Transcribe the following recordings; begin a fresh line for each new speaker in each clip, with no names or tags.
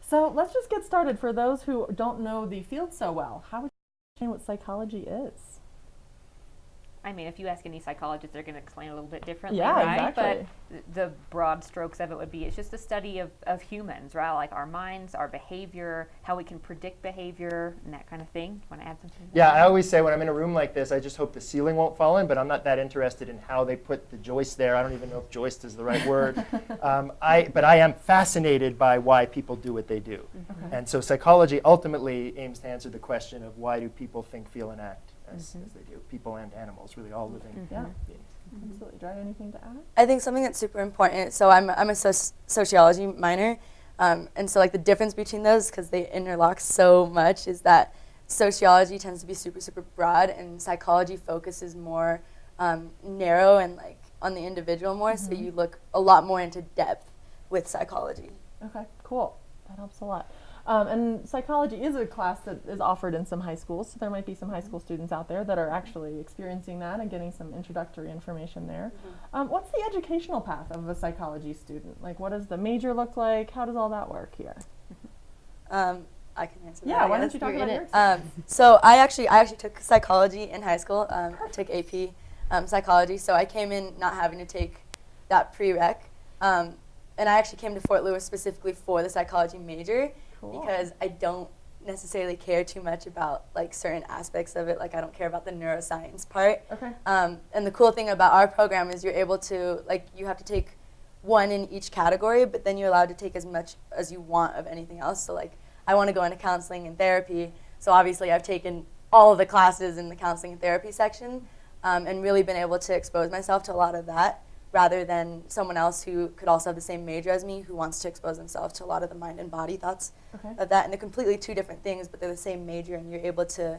So let's just get started. For those who don't know the field so well, how would you explain what psychology is?
I mean, if you ask any psychologist, they're going to explain a little bit differently,
Yeah,
right?
exactly.
But the broad strokes of it would be, it's just a study of humans, right? Like our minds, our behavior, how we can predict behavior, and that kind of thing. Want to add something to
Yeah,
that?
I always say when I'm in a room like this, I just hope the ceiling won't fall in, but I'm not that interested in how they put the joist there. I don't even know if joist is the right word. But I am fascinated by why people do what they do.
Okay.
And so psychology ultimately aims to answer the question of why do people think, feel, and act as they do, people and animals, really all living
Yeah.
beings.
Absolutely. Do you have anything to add?
I think something that's super important. So I'm a sociology minor, and so like the difference between those, because they interlock so much, is that sociology tends to be super broad, and psychology focuses more narrow and like on the individual more. So you look a lot more into depth with psychology.
Okay, cool. That helps a lot. And psychology is a class that is offered in some high schools, so there might be some high school students out there that are actually experiencing that and getting some introductory information there. What's the educational path of a psychology student? Like, what does the major look like? How does all that work here?
I can answer that.
Yeah,
I
why don't
guess.
you talk
You're
about
in
your
it.
experience?
So I actually took psychology in high school. I took AP psychology, so I came in not having to take that prereq. And I actually came to Fort Lewis specifically for the psychology major.
Cool.
Because I don't necessarily care too much about like certain aspects of it. Like I don't care about the neuroscience part.
Okay.
And the cool thing about our program is you're able to, like, you have to take one in each category, but then you're allowed to take as much as you want of anything else. So like I want to go into counseling and therapy. So obviously I've taken all of the classes in the counseling and therapy section, and really been able to expose myself to a lot of that, rather than someone else who could also have the same major as me who wants to expose themselves to a lot of the mind and body thoughts of that. And they're completely two different things, but they're the same major, and you're able to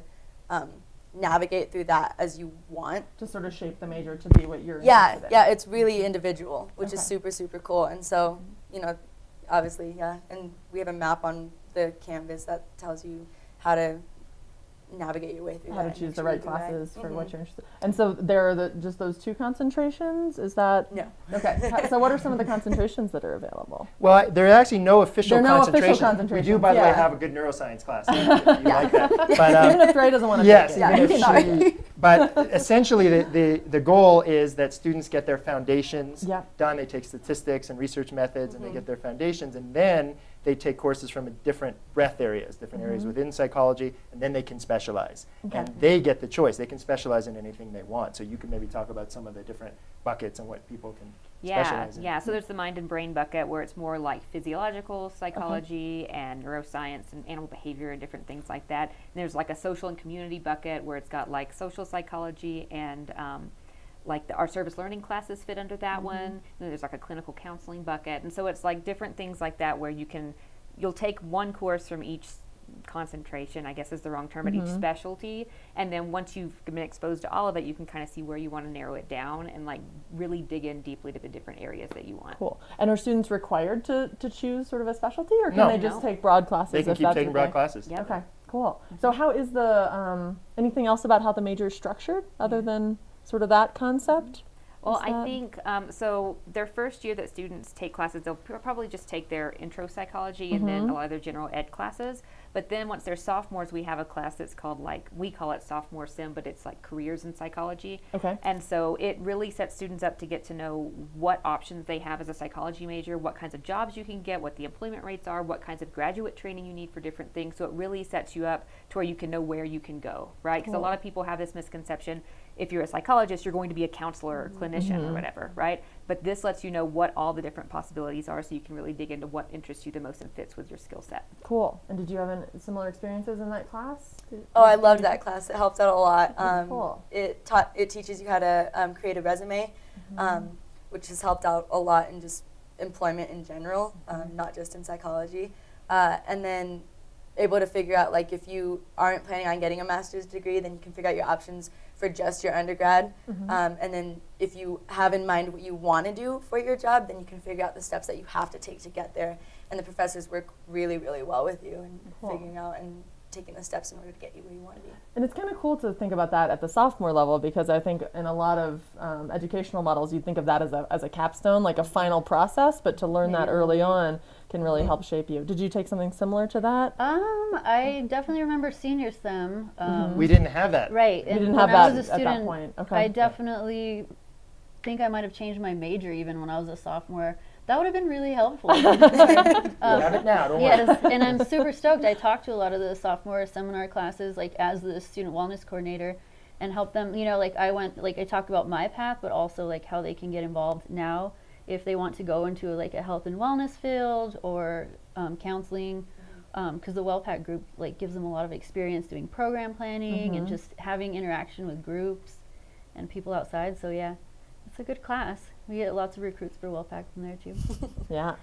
navigate through that as you want.
To sort of shape the major to be what you're interested in.
Yeah, it's really individual, which is
Okay.
super cool. And so, you know, obviously, yeah, and we have a map on the canvas that tells you how to navigate your way through
How
that.
to choose
and
the
make
right
sure you do
classes for what
Mhm.
you're interested in. And so there are just those two concentrations? Is that?
No.
Okay. So what are some of the concentrations that are available?
Well, there are actually no official
There are no official
concentrations. We do, by the way,
concentrations, yeah.
have a good neuroscience class. If you like that. But,
Even if Dre doesn't want to
yes,
take it.
even if
Sorry.
she, but essentially the goal is that students get their foundations
Yeah.
done. They take statistics and research methods, and they get their foundations, and then they take courses from different breadth areas, different areas within psychology, and then they can specialize.
Okay.
And they get the choice. They can specialize in anything they want. So you can maybe talk about some of the different buckets and what people can specialize in.
Yeah. So there's the mind and brain bucket where it's more like physiological psychology and neuroscience and animal behavior and different things like that. And there's like a social and community bucket where it's got like social psychology and like our service learning classes fit under that one. And then there's like a clinical counseling bucket. And so it's like different things like that where you'll take one course from each concentration, I guess is the wrong term, but each specialty. And then once you've been exposed to all of it, you can kind of see where you want to narrow it down and like really dig in deeply to the different areas that you want.
Cool. And are students required to choose sort of a specialty, or can
No.
they just
No.
take broad classes?
They can
if
keep
that's
taking
what
broad
they-
classes.
Yep.
Okay, cool. So how is the, anything else about how the major is structured other than sort of that concept?
Well,
Is
I
that-
think, so their first year that students take classes, they'll probably just take their intro psychology and then a lot of their general ed classes. But then once they're sophomores, we have a class that's called we call it sophomore sim, but it's like careers in psychology.
Okay.
And so it really sets students up to get to know what options they have as a psychology major, what kinds of jobs you can get, what the employment rates are, what kinds of graduate training you need for different things. So it really sets you up to where you can know where you can go, right? Because a lot of people have this misconception, if you're a psychologist, you're going to be a counselor or clinician or whatever, right? But this lets you know what all the different possibilities are so you can really dig into what interests you the most and fits with your skill set.
Cool. And did you have similar experiences in that class?
Oh, I loved that class. It helped out a lot.
Cool.
It teaches you how to create a resume, which has helped out a lot in just employment in general, not just in psychology. And then able to figure out, like, if you aren't planning on getting a master's degree, then you can figure out your options for just your undergrad. And then if you have in mind what you want to do for your job, then you can figure out the steps that you have to take to get there. And the professors work really, really well with you in
Cool.
figuring out and taking the steps in order to get you where you want to be.
And it's kind of cool to think about that at the sophomore level, because I think in a lot of educational models, you'd think of that as a capstone, like a final process, but to learn that early on can really help shape you. Did you take something similar to that?
I definitely remember senior STEM.
We didn't have that.
Right.
You
And
didn't
when
have
I
that
was a
at that
student,
point. Okay.
I definitely think I might have changed my major even when I was a sophomore. That would have been really helpful.
You have it now, don't worry.
Yes, and I'm super stoked. I talked to a lot of the sophomore seminar classes, like as the student wellness coordinator, and help them. You know, like I talked about my path, but also like how they can get involved now if they want to go into like a health and wellness field or counseling, because the WellPack group like gives them a lot of experience doing program planning and just having interaction with groups and people outside. So yeah, it's a good class. We get lots of recruits for WellPack from there too.
Yeah.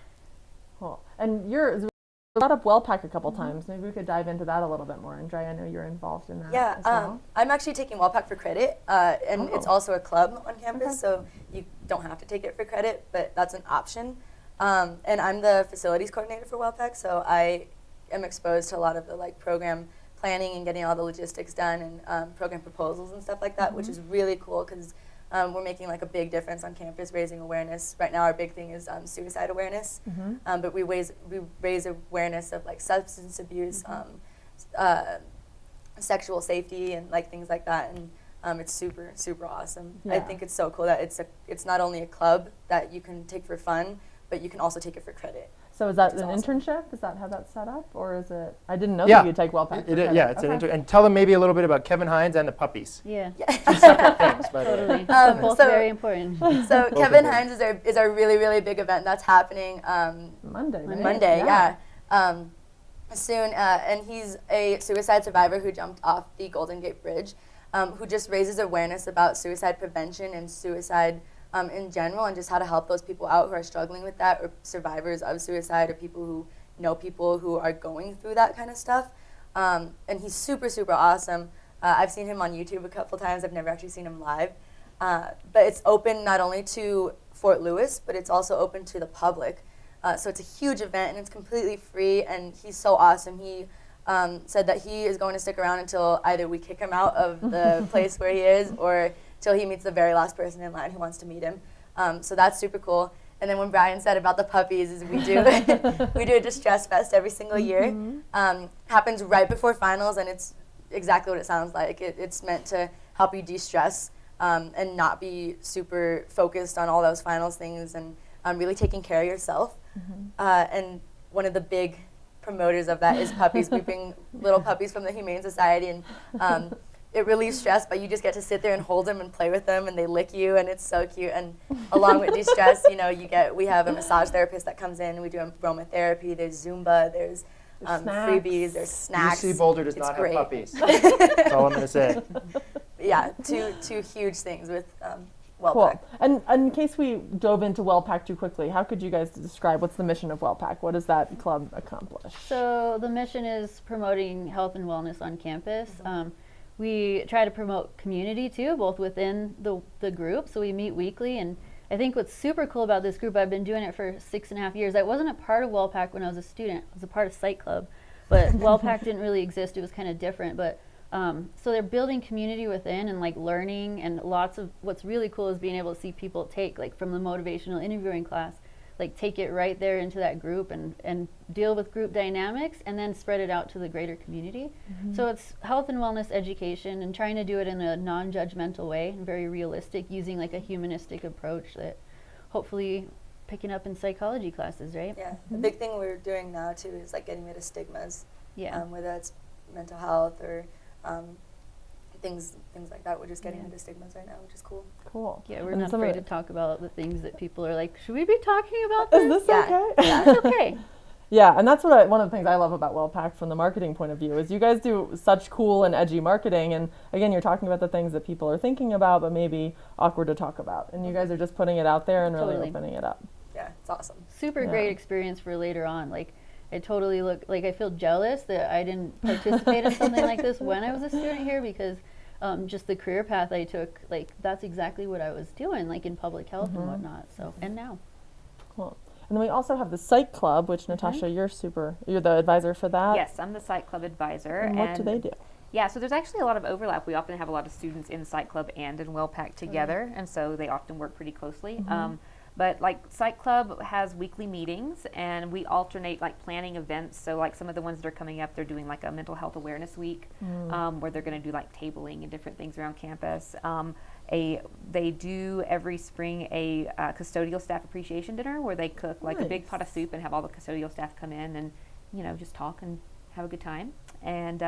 Cool. And you brought up WellPack a couple times. Maybe we could dive into that a little bit more. Andrea, I know you're involved in that
Yeah,
as well.
I'm actually taking WellPack for credit, and it's also a club on campus,
Okay.
so you don't have to take it for credit, but that's an option. And I'm the facilities coordinator for WellPack, so I am exposed to a lot of the like program planning and getting all the logistics done and program proposals and stuff like that, which is really cool because we're making like a big difference on campus, raising awareness. Right now, our big thing is suicide awareness, but we raise awareness of like substance abuse, sexual safety, and like things like that. And it's super awesome. I
Yeah.
think it's so cool that it's not only a club that you can take for fun, but you can also take it for credit.
So is that
which
an
is awesome.
internship? Is that how that's set up? Or is it, I didn't know
Yeah.
that you take WellPack. for
It,
credit.
yeah, it's
Okay.
an and tell them maybe a little bit about Kevin Hines and the puppies.
Yeah,
Thanks, by the way.
totally. Both
so-
very important.
So
Both
Kevin
of them.
Hines is our really big event that's happening
Monday, right?
Monday, yeah. Soon, and he's a suicide survivor who jumped off the Golden Gate Bridge, who just raises awareness about suicide prevention and suicide in general, and just how to help those people out who are struggling with that, or survivors of suicide, or people who know people who are going through that kind of stuff. And he's super awesome. I've seen him on YouTube a couple times. I've never actually seen him live. But it's open not only to Fort Lewis, but it's also open to the public. So it's a huge event, and it's completely free, and he's so awesome. He said that he is going to stick around until either we kick him out of the place where he is, or till he meets the very last person in line who wants to meet him. So that's super cool. And then when Brian said about the puppies, is we do we do a distress fest every single year. Happens right before finals, and it's exactly what it sounds like. It's meant to help you de-stress and not be super focused on all those finals things, and really taking care of yourself. And one of the big promoters of that is puppies. We bring little puppies from the Humane Society, and it relieves stress, but you just get to sit there and hold them and play with them, and they lick you, and it's so cute. And along with de-stress, we have a massage therapist that comes in, and we do aromatherapy, there's Zumba, there's
snacks.
freebies, there's snacks.
UC Boulder does
It's
not
great.
have puppies. That's all I'm going to say.
Yeah, two huge things with
Cool.
WellPack.
And in case we dove into WellPack too quickly, how could you guys describe what's the mission of WellPack? What does that club accomplish?
So the mission is promoting health and wellness on campus. We try to promote community too, both within the group. So we meet weekly, and I think what's super cool about this group, I've been doing it for 6.5 years. I wasn't a part of WellPack when I was a student. I was a part of Psych Club, but WellPack didn't really exist. It was kind of different, but so they're building community within and like learning, and lots of what's really cool is being able to see people take like from the motivational interviewing class, like take it right there into that group and deal with group dynamics, and then spread it out to the greater community. So it's health and wellness education, and trying to do it in a non-judgmental way and very realistic, using like a humanistic approach that hopefully picking up in psychology classes, right?
Yeah, the big thing we're doing now too is like getting rid of stigmas.
Yeah.
Whether it's mental health or things like that. We're just getting rid of stigmas right now, which is cool.
Cool.
Yeah, we're
And
not
some of
afraid to
it-
talk about the things that people are like, should we be talking about this?
Is this
Yeah.
okay?
Yeah.
It's okay.
Yeah, and that's what one of the things I love about WellPack from the marketing point of view is you guys do such cool and edgy marketing, and again, you're talking about the things that people are thinking about but maybe awkward to talk about, and you guys are just putting it out there and really
Totally.
opening it up.
Yeah, it's awesome.
Super
Yeah.
great experience for later on. Like, I totally I feel jealous that I didn't participate in something like this when I was a student here, because just the career path I took, like that's exactly what I was doing, like in public health and whatnot. So, and now.
Cool. And then we also have the Psych Club, which Natasha, you're the advisor for that.
Yes, I'm the Psych Club advisor.
And what do they do?
Yeah, so there's actually a lot of overlap. We often have a lot of students in Psych Club and in WellPack together, and so they often work pretty closely. But like Psych Club has weekly meetings, and we alternate like planning events. So like some of the ones that are coming up, they're doing like a mental health awareness week, where they're going to do like tabling and different things around campus. They do every spring a custodial staff appreciation dinner where they cook like a big pot of soup and have all the custodial staff come in and, you know, just talk and have a good time. And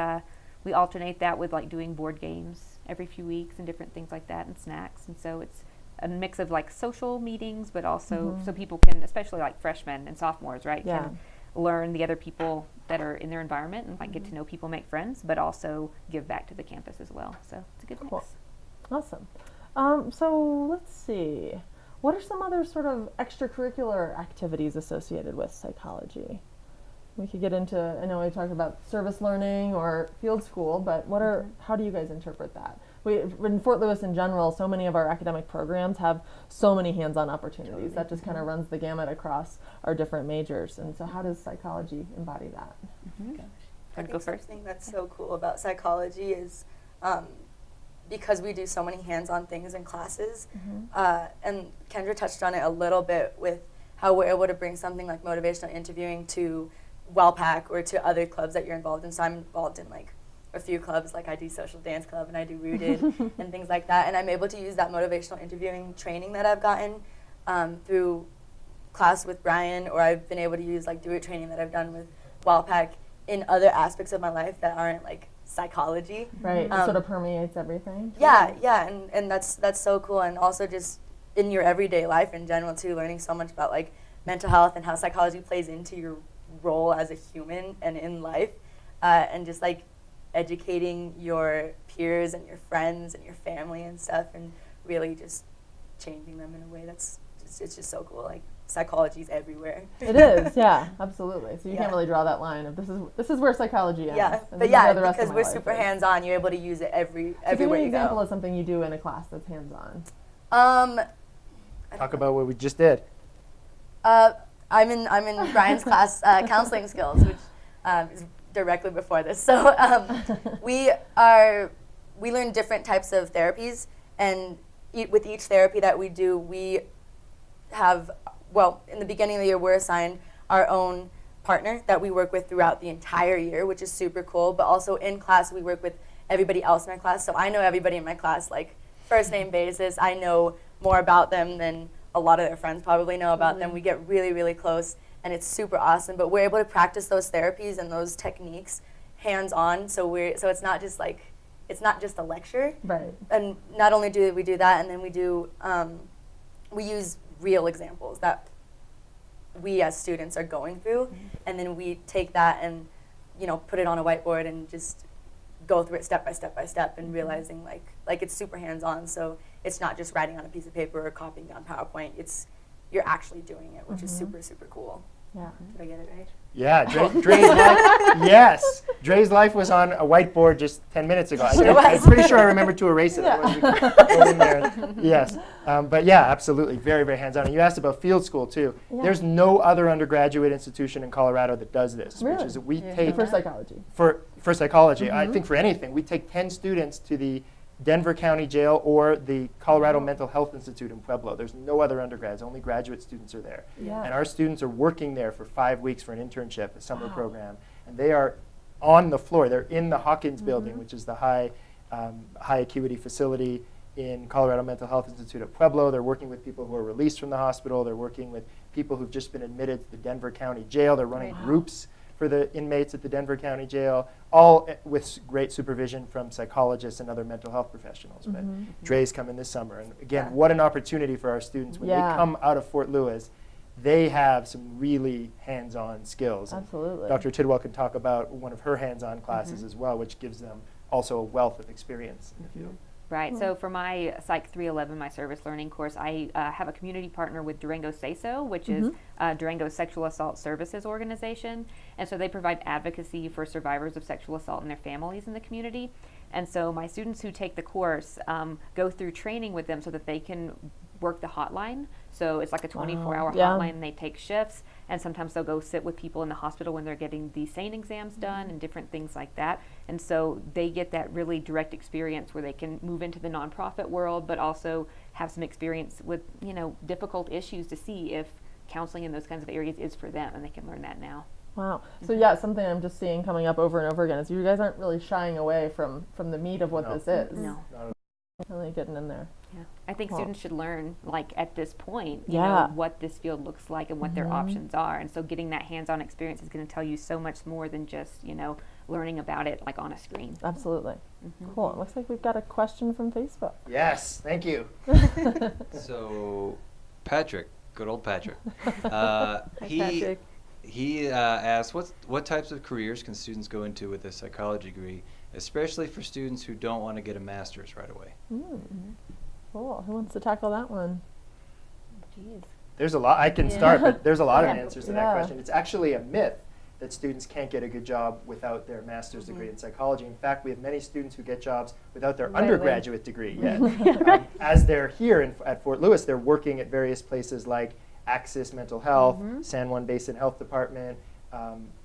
we alternate that with like doing board games every few weeks and different things like that, and snacks. And so it's a mix of like social meetings, but also so people can, especially like freshmen and sophomores, right, can learn the other people that are in their environment and like get to know people, make friends, but also give back to the campus as well. So it's a good mix.
Awesome. So let's see. What are some other sort of extracurricular activities associated with psychology? We could get into, I know we talked about service learning or field school, but what are, how do you guys interpret that? In Fort Lewis in general, so many of our academic programs have so many hands-on opportunities. That just kind of runs the gamut across our different majors. And so how does psychology embody that?
I think something that's so cool about psychology is because we do so many hands-on things in classes, and Kendra touched on it a little bit with how we're able to bring something like motivational interviewing to WellPAC or to other clubs that you're involved in. So I'm involved in like a few clubs, like I do social dance club and I do Rooted and things like that. And I'm able to use that motivational interviewing training that I've gotten through class with Brian, or I've been able to use like do it training that I've done with WellPAC in other aspects of my life that aren't like psychology.
Right, it sort of permeates everything.
Yeah, and that's so cool. And also just in your everyday life in general too, learning so much about like mental health and how psychology plays into your role as a human and in life, and just like educating your peers and your friends and your family and stuff, and really just changing them in a way that's just, it's just so cool. Like psychology's everywhere.
It is, yeah, absolutely. So you can't really draw that line of this is where psychology ends.
Yeah,
and
but
this is where the rest
because
of my
we're
life
super
is.
hands-on, you're able to use it everywhere
So give me an
you
example
go.
of something you do in a class that's hands-on.
Talk about what we just did.
I'm in Brian's class, counseling skills, which is directly before this. So we learn different types of therapies, and with each therapy that we do, we have, well, in the beginning of the year, we're assigned our own partner that we work with throughout the entire year, which is super cool. But also in class, we work with everybody else in our class. So I know everybody in my class, like first name basis. I know more about them than a lot of their friends probably know about them. We get really, really close, and it's super awesome. But we're able to practice those therapies and those techniques hands-on. So it's not just like, it's not just a lecture.
Right.
And not only do we do that, and then we do, we use real examples that we as students are going through, and then we take that and, you know, put it on a whiteboard and just go through it step by step by step, and realizing like it's super hands-on. So it's not just writing on a piece of paper or copying down PowerPoint. You're actually doing it, which is super, super cool.
Yeah.
Did I get it right?
Yeah, Dre's life. Yes, Dre's life was on a whiteboard just 10 minutes ago. I'm pretty sure I remember to erase it. Otherwise we could go in there. Yes, but yeah, absolutely, very, very hands-on. And you asked about field school too.
Yeah.
There's no other undergraduate institution in Colorado that does this,
Really?
which is that we take
For psychology.
for psychology. I think for anything, we take 10 students to the Denver County Jail or the Colorado Mental Health Institute in Pueblo. There's no other undergrads, only graduate students are there.
Yeah.
And our students are working there for 5 weeks for an internship, a summer program. And they are on the floor. They're in the Hawkins building, which is the high acuity facility in Colorado Mental Health Institute at Pueblo. They're working with people who are released from the hospital. They're working with people who've just been admitted to the Denver County Jail. They're running groups for the inmates at the Denver County Jail, all with great supervision from psychologists and other mental health professionals. But Dre's coming this summer. And again, what an opportunity for our students. When they come out of Fort Lewis, they have some really hands-on skills.
Absolutely.
Dr. Tidwell can talk about one of her hands-on classes as well, which gives them also a wealth of experience in the field.
Right. So for my Psych 311, my service learning course, I have a community partner with Durango Say-So, which is Durango's sexual assault services organization. And so they provide advocacy for survivors of sexual assault and their families in the community. And so my students who take the course go through training with them so that they can work the hotline. So it's like a 24-hour
Yeah.
hotline, and they take shifts, and sometimes they'll go sit with people in the hospital when they're getting the SANE exams done and different things like that. And so they get that really direct experience where they can move into the nonprofit world, but also have some experience with, difficult issues to see if counseling in those kinds of areas is for them, and they can learn that now.
Wow. So yeah, something I'm just seeing coming up over and over again is you guys aren't really shying away from the meat of what
No.
this is.
No.
Really getting in there.
Yeah. I think
Cool.
students should learn, like at this point,
Yeah.
what this field looks like and what their options are. And so getting that hands-on experience is going to tell you so much more than just, learning about it like on a screen.
Absolutely. Cool. It looks like we've got a question from Facebook.
Yes, thank you.
So, Patrick, good old Patrick.
Patrick.
He asked, what types of careers can students go into with a psychology degree, especially for students who don't want to get a master's right away?
Cool. Who wants to tackle that one?
Jeez.
There's a lot, I can start, but there's a lot of
Yeah.
answers to
Yeah.
that question. It's actually a myth that students can't get a good job without their master's degree in psychology. In fact, we have many students who get jobs without their
Right away.
undergraduate degree yet. As they're here at Fort Lewis, they're working at various places like Axis Mental Health, San Juan Basin Health Department,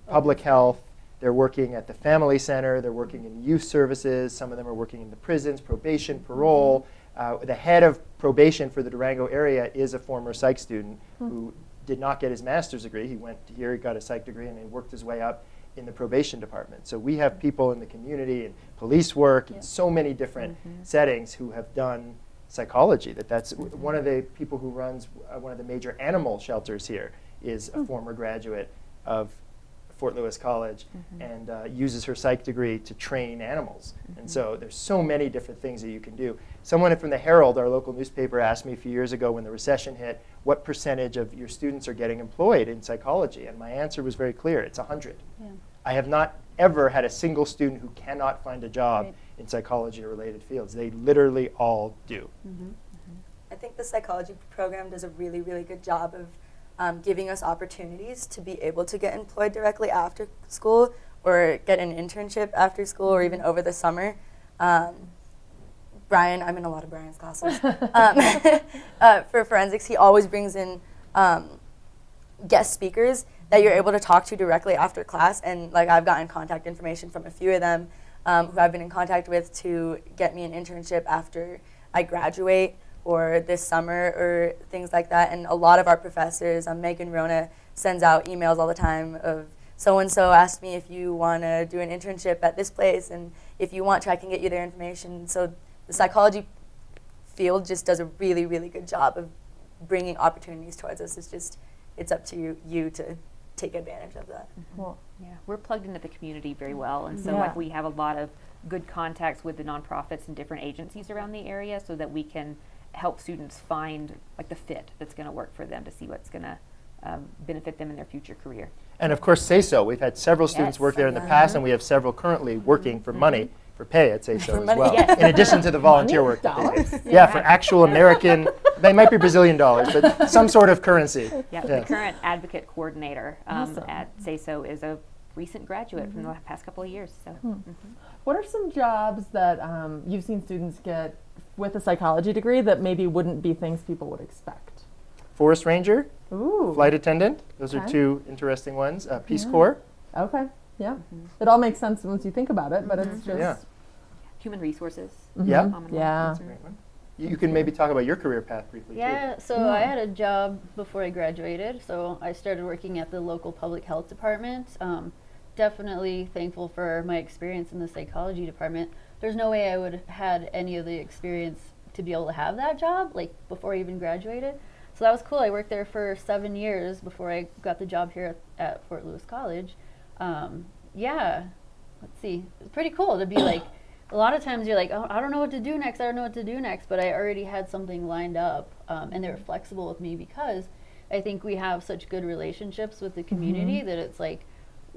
Public Health. They're working at the Family Center. They're working in youth services. Some of them are working in the prisons, probation, parole. The head of probation for the Durango area is a former psych student who did not get his master's degree. He went here, he got a psych degree, and he worked his way up in the probation department. So we have people in the community and police work in so many different settings who have done psychology. That's one of the people who runs one of the major animal shelters here is a former graduate of Fort Lewis College and uses her psych degree to train animals. And so there's so many different things that you can do. Someone from the Herald, our local newspaper, asked me a few years ago when the recession hit, what percentage of your students are getting employed in psychology? And my answer was very clear, it's 100.
Yeah.
I have not ever had a single student who cannot find a job in psychology or related fields. They literally all do.
I think the psychology program does a really, really good job of giving us opportunities to be able to get employed directly after school or get an internship after school or even over the summer. Brian, I'm in a lot of Brian's classes. For forensics, he always brings in guest speakers that you're able to talk to directly after class. And like I've gotten contact information from a few of them who I've been in contact with to get me an internship after I graduate or this summer or things like that. And a lot of our professors, Megan Rona sends out emails all the time of so-and-so asked me if you want to do an internship at this place, and if you want to, I can get you their information. So the psychology field just does a really, really good job of bringing opportunities towards us. It's up to you to take advantage of that.
Cool.
Yeah, we're plugged into the community very well, and so
Yeah.
like we have a lot of good contacts with the nonprofits and different agencies around the area, so that we can help students find like the fit that's going to work for them to see what's going to benefit them in their future career.
And of course, SAYSO. We've had several students
Yes.
work there in the past, and we have several currently working for money, for pay at SAYSO
For
as
money,
well,
yes.
in addition to the volunteer work that they
Dollars?
do. Yeah, for actual American, they might be Brazilian dollars, but some sort of currency.
Yeah,
Yes.
the current advocate coordinator
Awesome.
at SAYSO is a recent graduate from the past couple of years. So
What are some jobs that you've seen students get with a psychology degree that maybe wouldn't be things people would expect?
Forest ranger,
Ooh.
flight attendant, those are
Okay.
two interesting ones. Peace Corps,
Okay. Yeah. It all makes sense once you think about it, but it's just.
Yeah.
human resources.
yeah.
common
Yeah.
one.
That's a great one. You can maybe talk about your career path briefly too.
Yeah, so
Yeah.
I had a job before I graduated. So I started working at the local public health department. Definitely thankful for my experience in the psychology department. There's no way I would have had any of the experience to be able to have that job, like before I even graduated. So that was cool. I worked there for 7 years before I got the job here at Fort Lewis College. Yeah, let's see. It's pretty cool to be like, a lot of times you're like, oh, I don't know what to do next. I don't know what to do next. But I already had something lined up, and they were flexible with me because I think we have such good relationships with the community that it's like,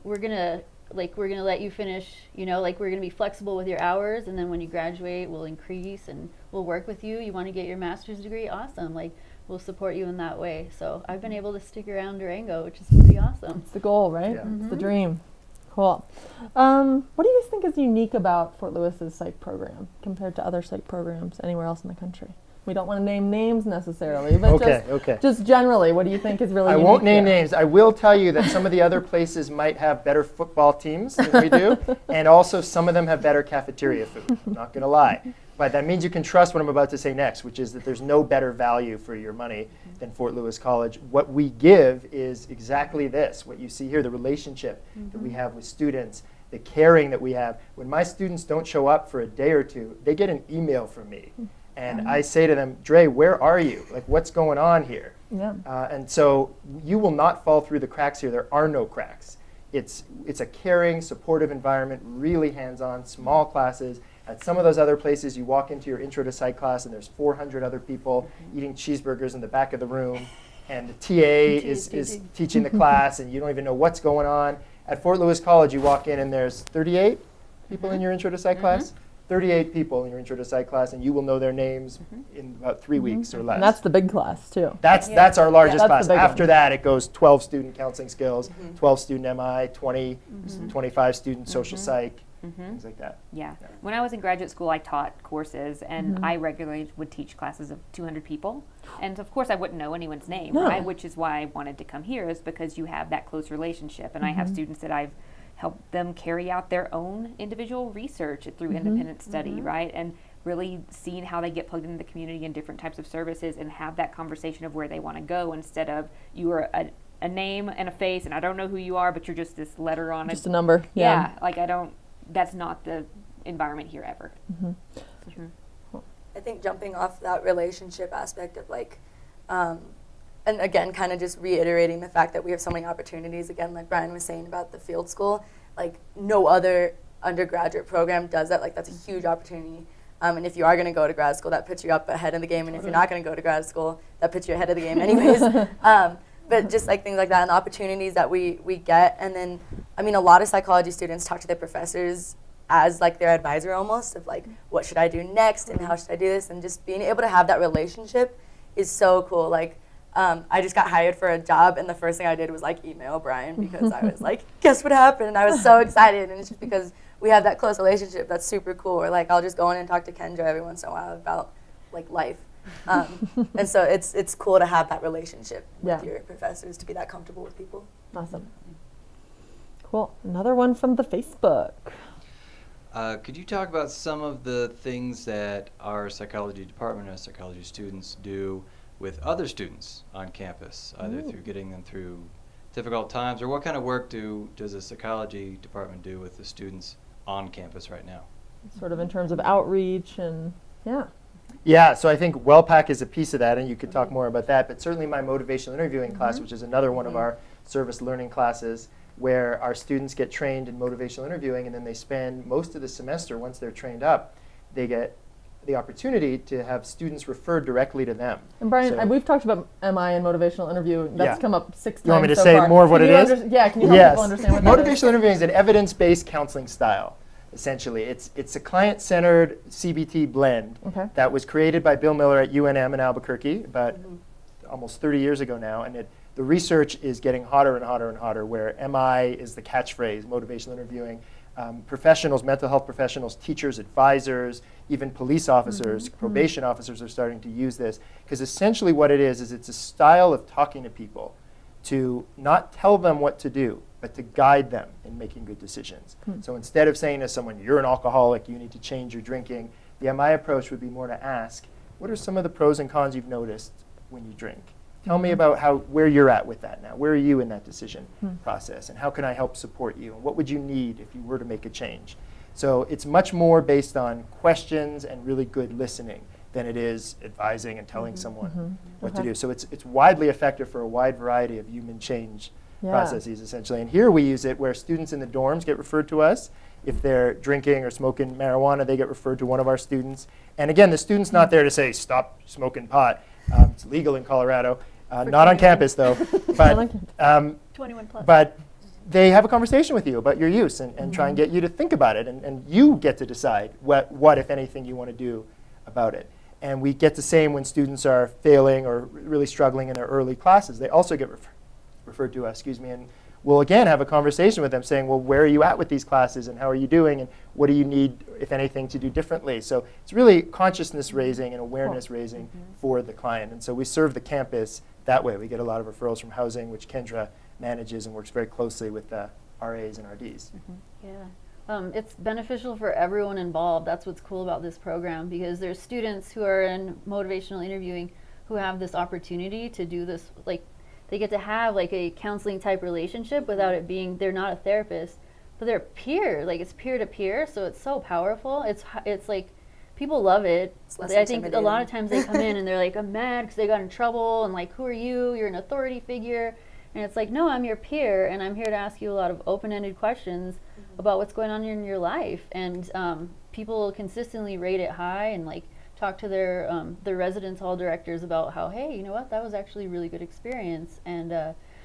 we're gonna let you finish, like we're gonna be flexible with your hours, and then when you graduate, we'll increase and we'll work with you. You want to get your master's degree? Awesome. Like, we'll support you in that way. So I've been able to stick around Durango, which is pretty awesome.
It's the goal, right?
Yeah.
It's the dream. Cool. What do you guys think is unique about Fort Lewis's psych program compared to other psych programs anywhere else in the country? We don't want to name names necessarily, but
Okay, okay.
just generally, what do you think is really
I
unique
won't name
there?
names. I will tell you that some of the other places might have better football teams than we do, and also some of them have better cafeteria food. I'm not going to lie. But that means you can trust what I'm about to say next, which is that there's no better value for your money than Fort Lewis College. What we give is exactly this, what you see here, the relationship that we have with students, the caring that we have. When my students don't show up for a day or two, they get an email from me. And I say to them, Dre, where are you? Like, what's going on here?
Yeah.
And so you will not fall through the cracks here. There are no cracks. It's a caring, supportive environment, really hands-on, small classes. At some of those other places, you walk into your intro to psych class and there's 400 other people eating cheeseburgers in the back of the room, and the TA is teaching the class, and you don't even know what's going on. At Fort Lewis College, you walk in and there's 38 people in your intro to psych class. 38 people in your intro to psych class, and you will know their names in about 3 weeks or less.
And that's the big class too.
That's our largest
That's the
class.
big one.
After that, it goes 12 student counseling skills, 12 student MI, 20, 25 student social psych, things like that.
Yeah. When I was in graduate school, I taught courses, and I regularly would teach classes of 200 people. And of course, I wouldn't know anyone's name,
No.
right? Which is why I wanted to come here, is because you have that close relationship. And I have students that I've helped them carry out their own individual research through independent study, right? And really seeing how they get plugged into the community and different types of services, and have that conversation of where they want to go, instead of you are a name and a face, and I don't know who you are, but you're just this letter on
Just a number. Yeah.
like that's not the environment here ever.
I think jumping off that relationship aspect of like, and again, kind of just reiterating the fact that we have so many opportunities, again, like Brian was saying about the field school, like no other undergraduate program does that. Like that's a huge opportunity. And if you are going to go to grad school, that puts you up ahead of the game. And if you're not going to go to grad school, that puts you ahead of the game anyways. But just like things like that and the opportunities that we get. And then, I mean, a lot of psychology students talk to their professors as like their advisor almost, of like, what should I do next and how should I do this? And just being able to have that relationship is so cool. Like, I just got hired for a job, and the first thing I did was like email Brian, because I was like, guess what happened? And I was so excited, and it's just because we have that close relationship that's super cool. Or like I'll just go in and talk to Kendra every once in a while about like life. And so it's cool to have that relationship with your professors, to be that comfortable with people.
Awesome. Cool. Another one from the Facebook.
Could you talk about some of the things that our psychology department and psychology students do with other students on campus, either through getting them through difficult times, or what kind of work does the psychology department do with the students on campus right now?
Sort of in terms of outreach and
Yeah, so I think WellPAC is a piece of that, and you could talk more about that, but certainly my motivational interviewing class, which is another one of our service learning classes, where our students get trained in motivational interviewing, and then they spend most of the semester, once they're trained up, they get the opportunity to have students referred directly to them.
And Brian,
So-
we've talked about MI and motivational interviewing. That's
Yeah.
come up 6 times.
You want me to
so
say
far.
more of what
Can
it
you
is?
Can you help people understand what that is?
Motivational interviewing is an evidence-based counseling style, essentially. It's a client-centered CBT blend that was created by Bill Miller at UNM in Albuquerque about almost 30 years ago now, and the research is getting hotter and hotter and hotter, where MI is the catchphrase, motivational interviewing. Professionals, mental health professionals, teachers, advisors, even police officers, probation officers are starting to use this, because essentially what it is it's a style of talking to people to not tell them what to do, but to guide them in making good decisions. So instead of saying to someone, you're an alcoholic, you need to change your drinking, the MI approach would be more to ask, what are some of the pros and cons you've noticed when you drink? Tell me about where you're at with that now. Where are you in that decision process? And how can I help support you? And what would you need if you were to make a change? So it's much more based on questions and really good listening than it is advising and telling someone what to do. So it's widely effective for a wide variety of human change processes, essentially. And here we use it where students in the dorms get referred to us. If they're drinking or smoking marijuana, they get referred to one of our students. And again, the student's not there to say, stop smoking pot. It's legal in Colorado. Not on campus, though. But,
21 plus.
but they have a conversation with you about your use and try and get you to think about it. And you get to decide what, if anything, you want to do about it. And we get the same when students are failing or really struggling in their early classes. They also get referred to us, and we'll again have a conversation with them saying, well, where are you at with these classes and how are you doing and what do you need, if anything, to do differently? So it's really consciousness raising and awareness raising for the client. And so we serve the campus that way. We get a lot of referrals from housing, which Kendra manages and works very closely with the RAs and RDs.
Yeah. It's beneficial for everyone involved. That's what's cool about this program, because there's students who are in motivational interviewing who have this opportunity to do this, like they get to have like a counseling type relationship without it being, they're not a therapist, but they're peer, like it's peer to peer, so it's so powerful. It's like people love it. I think a lot of times they come in and they're like, I'm mad because they got in trouble, and like, who are you? You're an authority figure. And it's like, no, I'm your peer, and I'm here to ask you a lot of open-ended questions about what's going on in your life. And people consistently rate it high and like talk to their residence hall directors about how, hey, you know what, that was actually a really good experience. And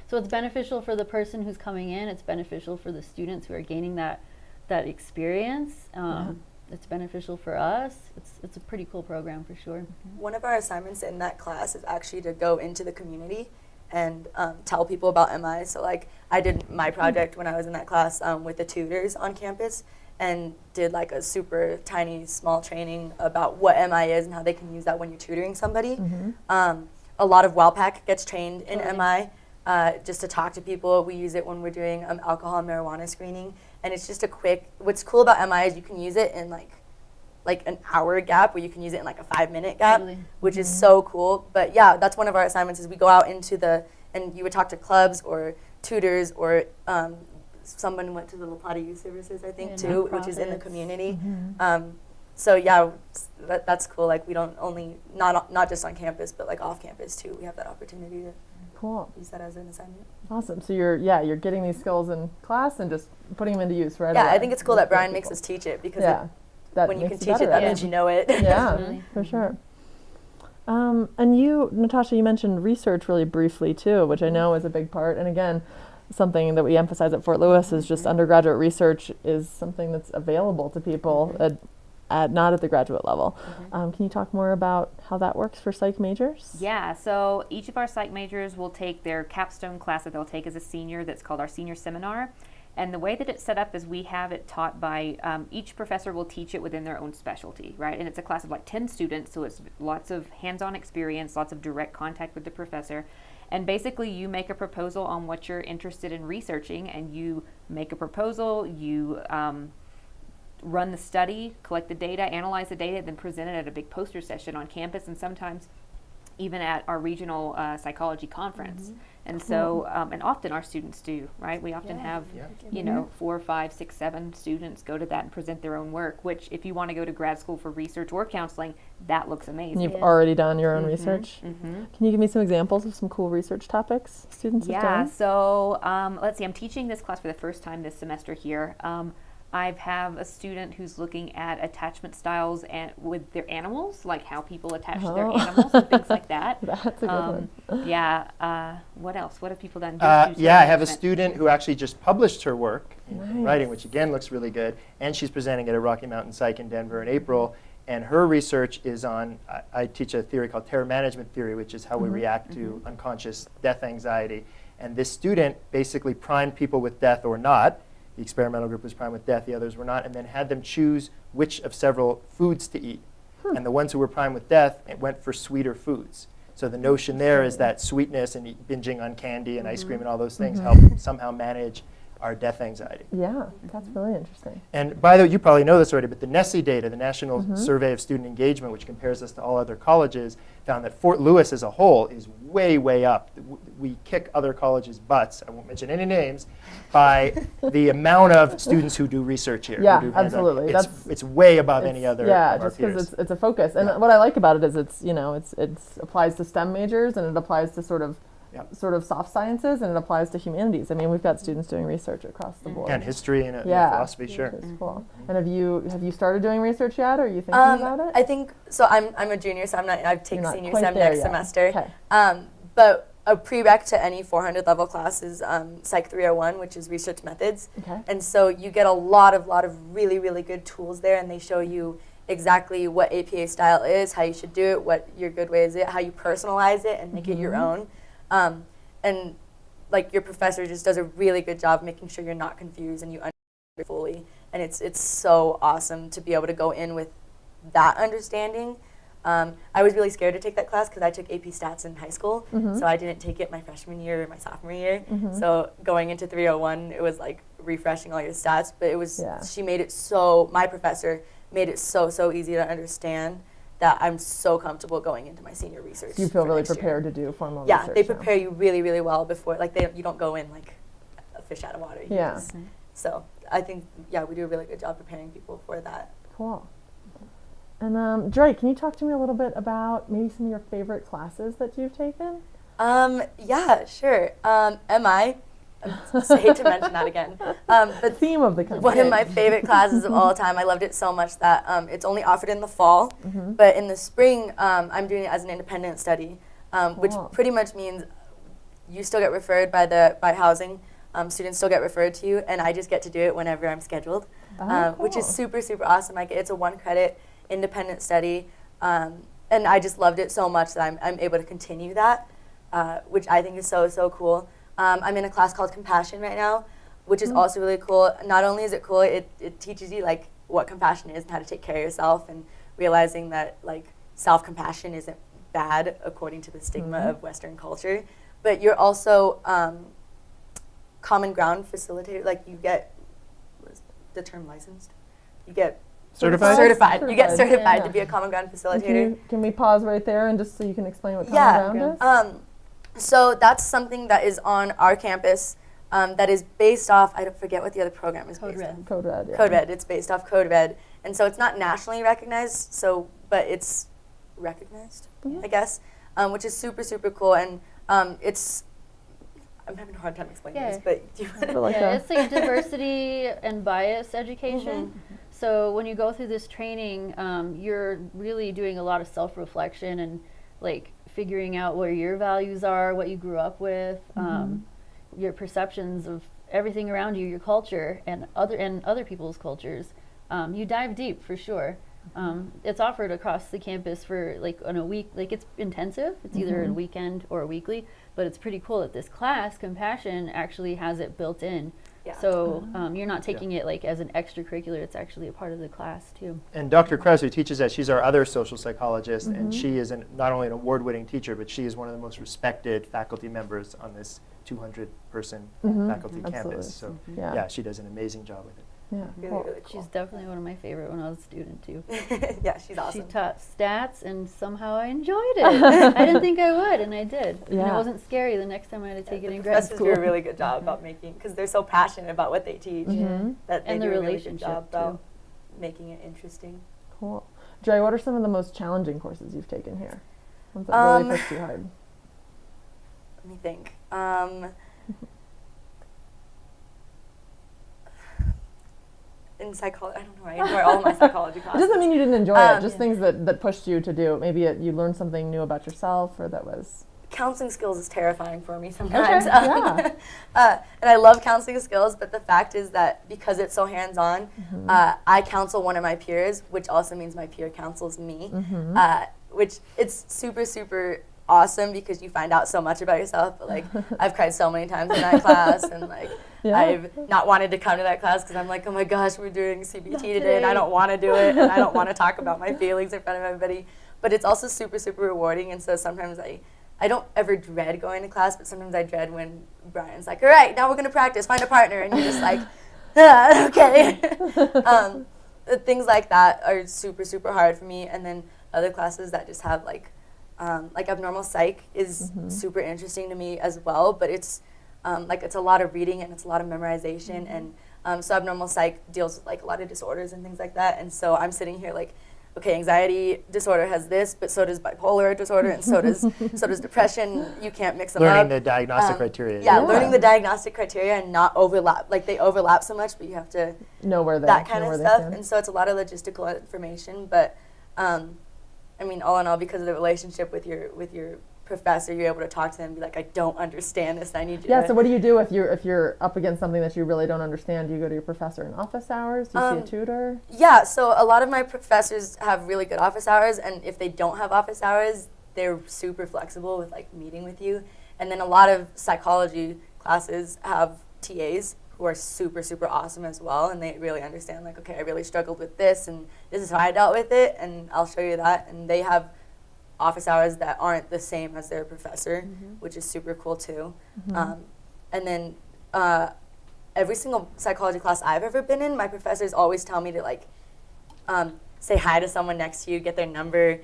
so it's beneficial for the person who's coming in. It's beneficial for the students who are gaining that experience. It's beneficial for us. It's a pretty cool program for sure.
One of our assignments in that class is actually to go into the community and tell people about MI. So like I did my project when I was in that class with the tutors on campus and did like a super tiny small training about what MI is and how they can use that when you're tutoring somebody. A lot of WellPAC gets trained in MI just to talk to people. We use it when we're doing alcohol and marijuana screening. And it's just a quick, what's cool about MI is you can use it in like an hour gap, or you can use it in like a 5-minute gap, which is so cool. But yeah, that's one of our assignments is we go out into and you would talk to clubs or tutors or someone went to the La Plata Youth Services, I think, too, which is in the community. So yeah, that's cool. Like we don't only, not just on campus, but like off campus too. We have that opportunity to use that as an assignment.
Awesome. So you're getting these skills in class and just putting them into use right away.
Yeah, I think it's cool that Brian makes us teach it because when you can teach it, that means you know it.
Yeah, for sure. And you, Natasha, you mentioned research really briefly too, which I know is a big part. And again, something that we emphasize at Fort Lewis is just undergraduate research is something that's available to people not at the graduate level. Can you talk more about how that works for psych majors?
Yeah, so each of our psych majors will take their capstone class that they'll take as a senior that's called our senior seminar. And the way that it's set up is we have it taught by, each professor will teach it within their own specialty, right? And it's a class of like 10 students, so it's lots of hands-on experience, lots of direct contact with the professor. And basically you make a proposal on what you're interested in researching, and you make a proposal, you run the study, collect the data, analyze the data, then present it at a big poster session on campus, and sometimes even at our regional psychology conference. And so, and often our students do, right? We often have, 4, 5, 6, 7 students go to that and present their own work, which if you want to go to grad school for research or counseling, that looks amazing.
You've already done your own research. Can you give me some examples of some cool research topics students have done?
Yeah, so let's see, I'm teaching this class for the first time this semester here. I have a student who's looking at attachment styles and with their animals, like how people attach to their animals and things like that.
That's a good one.
Yeah. What else? What have people done?
I have a student who actually just published her work in writing, which again looks really good, and she's presenting at a Rocky Mountain Psych in Denver in April. And her research is on, I teach a theory called terror management theory, which is how we react to unconscious death anxiety. And this student basically primed people with death or not. The experimental group was primed with death, the others were not, and then had them choose which of several foods to eat. And the ones who were primed with death went for sweeter foods. So the notion there is that sweetness and binging on candy and ice cream and all those things help somehow manage our death anxiety.
Yeah, that's really interesting.
And by the way, you probably know this already, but the NESE data, the National Survey of Student Engagement, which compares us to all other colleges, found that Fort Lewis as a whole is way, way up. We kick other colleges' butts, I won't mention any names, by the amount of students who do research here.
Yeah, absolutely.
It's way above any other of our
just
peers.
because it's a focus. And what I like about it is it's applies to STEM majors, and it applies to sort of soft sciences, and it applies to humanities. I mean, we've got students doing research across the board.
And history and philosophy, sure.
Which is cool. And have you started doing research yet? Or are you thinking about it?
I think so. I'm a junior, so I take senior sem next semester.
Okay.
But a prereq to any 400 level class is Psych 301, which is research methods.
Okay.
And so you get a lot of really, really good tools there, and they show you exactly what APA style is, how you should do it, what your good way is, how you personalize it and make it your own. And like your professor just does a really good job making sure you're not confused and you understand it fully. And it's so awesome to be able to go in with that understanding. I was really scared to take that class because I took AP Stats in high school, so I didn't take it my freshman year or my sophomore year. So going into 301, it was like refreshing all your stats, but it was, she made it so, my professor made it so easy to understand that I'm so comfortable going into my senior research.
You feel
for
really
next year.
prepared to do formal
Yeah,
research
they
now.
prepare you really well before, like you don't go in like a fish out of water. You just- so I think, we do a really good job preparing people for that.
Cool. And Dre, can you talk to me a little bit about maybe some of your favorite classes that you've taken?
Yeah, sure. I hate to mention that again.
The theme of the conference.
One of my favorite classes of all time. I loved it so much that it's only offered in the fall, but in the spring, I'm doing it as an independent study, which pretty much means you still get referred by housing. Students still get referred to you, and I just get to do it whenever I'm scheduled, which is super awesome. Like, it's a 1-credit independent study, and I just loved it so much that I'm able to continue that, which I think is so cool. I'm in a class called Compassion right now, which is also really cool. Not only is it cool, it teaches you like what compassion is and how to take care of yourself, and realizing that like self-compassion isn't bad according to the stigma of Western culture, but you're also common ground facilitator. Like, you get, what is the term, licensed? You get
Certified?
You get certified to be a common ground facilitator.
Can we pause right there and just so you can explain what common ground is?
So that's something that is on our campus that is based off, I don't forget what the other program is based on.
Code Red.
Code Red. It's based off Code Red. And so it's not nationally recognized, but it's recognized, I guess, which is super cool. And I'm having a hard time explaining this, but do you want to?
It's like diversity and bias education. So when you go through this training, you're really doing a lot of self-reflection and like figuring out where your values are, what you grew up with, your perceptions of everything around you, your culture, and other people's cultures. You dive deep for sure. It's offered across the campus for like on a week, like it's intensive. It's either a weekend or a weekly, but it's pretty cool that this class, Compassion, actually has it built in. Yeah. So you're not taking it like as an extracurricular, it's actually a part of the class too.
And Dr. Krause, who teaches that, she's our other social psychologist, and she is not only an award-winning teacher, but she is one of the most respected faculty members on this 200-person faculty campus. So yeah, she does an amazing job with it.
Yeah,
really cool.
She's definitely one of my favorite when I was a student too.
Yeah, she's awesome.
She taught stats, and somehow I enjoyed it. I didn't think I would, and I did. And it wasn't scary the next time I had to take it in grad school.
The professors do a really good job about making, because they're so passionate about what they teach, that they do a really good job about making it interesting.
Cool. Dre, what are some of the most challenging courses you've taken here? Ones that really pushed you hard?
Let me think. In psychology, I don't know, I enjoy all of my psychology classes.
It doesn't mean you didn't enjoy it, just things that pushed you to do it. Maybe you learned something new about yourself, or that was...
Counseling skills is terrifying for me sometimes.
Okay,
and I love counseling skills, but the fact is that because it's so hands-on, I counsel one of my peers, which also means my peer counsels me, which it's super awesome because you find out so much about yourself. But like, I've cried so many times in that class, and like, I've not wanted to come to that class because I'm like, oh my gosh, we're doing CBT today, and I don't want to do it, and I don't want to talk about my feelings in front of everybody. But it's also super rewarding, and so sometimes I don't ever dread going to class, but sometimes I dread when Brian's like, all right, now we're going to practice, find a partner, and you're just like, okay. Things like that are super hard for me, and then other classes that just have like abnormal psych is super interesting to me as well, but it's it's a lot of reading and it's a lot of memorization, and so abnormal psych deals with like a lot of disorders and things like that, and so I'm sitting here like, okay, anxiety disorder has this, but so does bipolar disorder, and so does depression. You can't mix them up.
Learning the diagnostic criteria.
Yeah, learning the diagnostic criteria and not overlap. Like, they overlap so much, but you have to
know where they
that kind of stuff. And so it's a lot of logistical information, but I mean, all in all, because of the relationship with your professor, you're able to talk to them and be like, I don't understand this, I need you to...
So what do you do if you're up against something that you really don't understand? Do you go to your professor in office hours? Do you see a tutor?
Yeah, so a lot of my professors have really good office hours, and if they don't have office hours, they're super flexible with like meeting with you. And then a lot of psychology classes have TAs who are super, super awesome as well, and they really understand, like, okay, I really struggled with this, and this is how I dealt with it, and I'll show you that. And they have office hours that aren't the same as their professor, which is super cool too. And then every single psychology class I've ever been in, my professors always tell me to, like, say hi to someone next to you, get their number,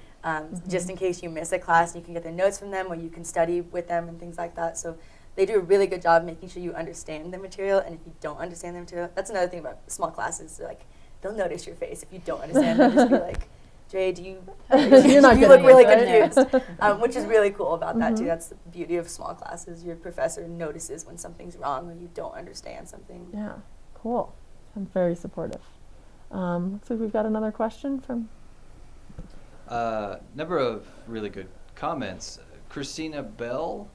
just in case you miss a class, and you can get their notes from them, or you can study with them and things like that. So they do a really good job making sure you understand the material, and if you don't understand the material, that's another thing about small classes. Like, they'll notice your face if you don't understand. They'll just be like, Dre, do you?
You're not
you look
getting
really
it, right?
confused, which is really cool about that too. That's the beauty of small classes. Your professor notices when something's wrong or you don't understand something.
Yeah, cool. I'm very supportive. Looks like we've got another question from.
Number of really good comments. Christina Bell,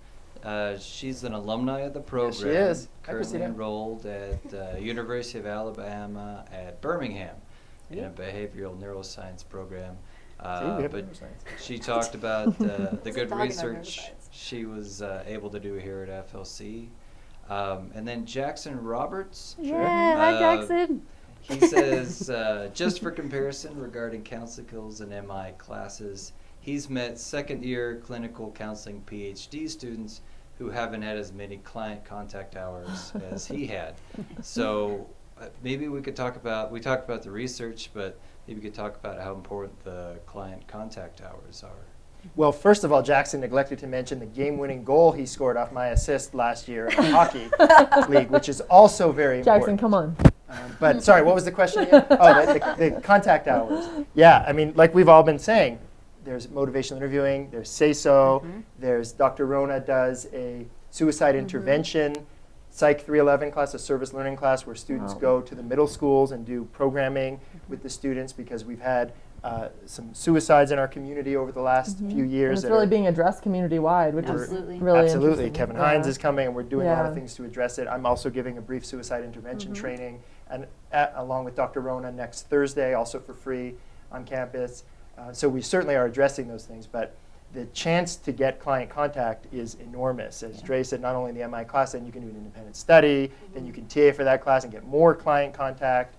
she's an alumni of the program.
Yes, she is. Hi,
Currently
Christina.
enrolled at University of Alabama at Birmingham in a behavioral neuroscience program.
See, we have
But
neuroscience.
she talked about the
There's a
good
dog in our
research
neuroscience.
she was able to do here at FLC. And then Jackson Roberts.
Yeah, hi
Uh,
Jackson.
He says, just for comparison regarding counselicals and MI classes, he's met second-year clinical counseling PhD students who haven't had as many client contact hours as he had. So maybe we could talk about, we talked about the research, but maybe we could talk about how important the client contact hours are.
Well, first of all, Jackson neglected to mention the game-winning goal he scored off my assist last year in the hockey league, which is also very
Jackson,
important.
come on.
But sorry, what was the question again? Oh, the contact hours. Yeah, I mean, like we've all been saying, there's motivational interviewing, there's Say-So, there's Dr. Rona does a suicide intervention, Psych 311 class, a service learning class where students go to the middle schools and do programming with the students because we've had some suicides in our community over the last few years.
And it's
that
really
are-
being addressed community-wide, which
Absolutely.
is really
Absolutely.
interesting.
Kevin
Yeah.
Hines is coming, and we're doing a lot of
Yeah.
things to address it. I'm also giving a brief suicide intervention training, and along with Dr. Rona next Thursday, also for free on campus. So we certainly are addressing those things, but the chance to get client contact is enormous. As Dre said, not only in the MI class, then you can do an independent study, then you can TA for that class and get more client contact.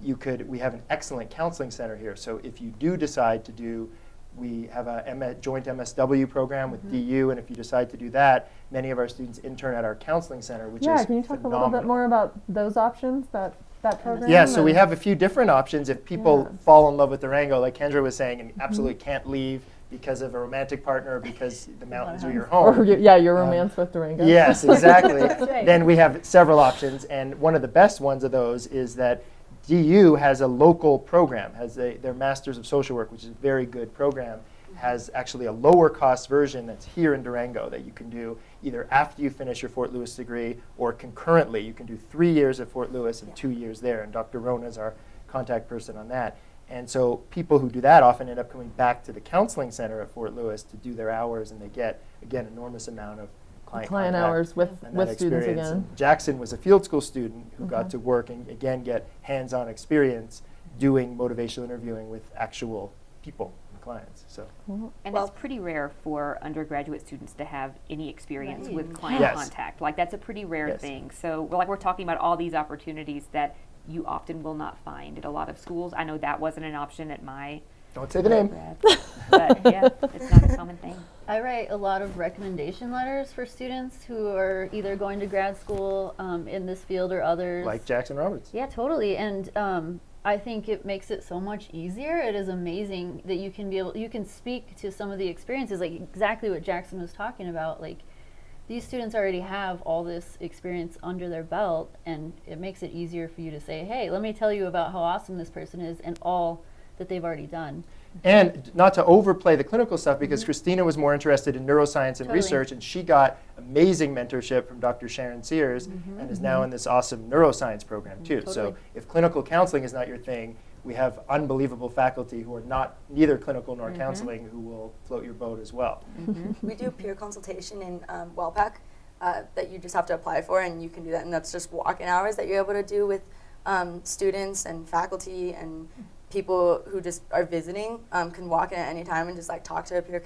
We have an excellent counseling center here. So if you do decide to do, we have a joint MSW program with DU, and if you decide to do that, many of our students intern at our counseling center, which
Yeah,
is
can you talk
phenomenal.
a little bit more about those options, that program?
Yeah, so we
and-
have a few different options. If people
Yeah.
fall in love with Durango, like Kendra was saying, and absolutely can't leave because of a romantic partner or because the mountains are your home.
Or, your romance with Durango.
Yes, exactly.
right.
Then we have several options, and one of the best ones of those is that DU has a local program, their Masters of Social Work, which is a very good program, has actually a lower cost version that's here in Durango that you can do either after you finish your Fort Lewis degree or concurrently. You can do 3 years at Fort Lewis and 2 years there, and Dr. Rona is our contact person on that. And so people who do that often end up coming back to the counseling center at Fort Lewis to do their hours, and they get, again, enormous amount of client
Client
contact
hours with
and that
students
experience.
again.
And Jackson was a field school student who got
Okay.
to work and, again, get hands-on experience doing motivational interviewing with actual people and clients. So.
And
Well-
it's pretty rare for undergraduate students to have any experience
Right.
with client
Yes.
contact. Like, that's a pretty rare
Yes.
thing. So, we're talking about all these opportunities that you often will not find at a lot of schools. I know that wasn't an option at my
Don't say the name.
grad, but yeah, it's not a common thing.
I write a lot of recommendation letters for students who are either going to grad school in this field or others.
Like Jackson Roberts.
Yeah, totally. And I think it makes it so much easier. It is amazing that you can speak to some of the experiences, like exactly what Jackson was talking about. Like, these students already have all this experience under their belt, and it makes it easier for you to say, hey, let me tell you about how awesome this person is and all that they've already done.
And not to overplay the clinical stuff, because Christina was more interested in neuroscience and
Totally.
research, and she got amazing mentorship from Dr. Sharon Sears, and is now in this awesome neuroscience program too. So
Totally.
if clinical counseling is not your thing, we have unbelievable faculty who are neither clinical nor counseling who will float your boat as well.
We do peer consultation in WellPAC that you just have to apply for, and you can do that, and that's just walk-in hours that you're able to do with students and faculty and people who just are visiting can walk in at any time and just like talk to a peer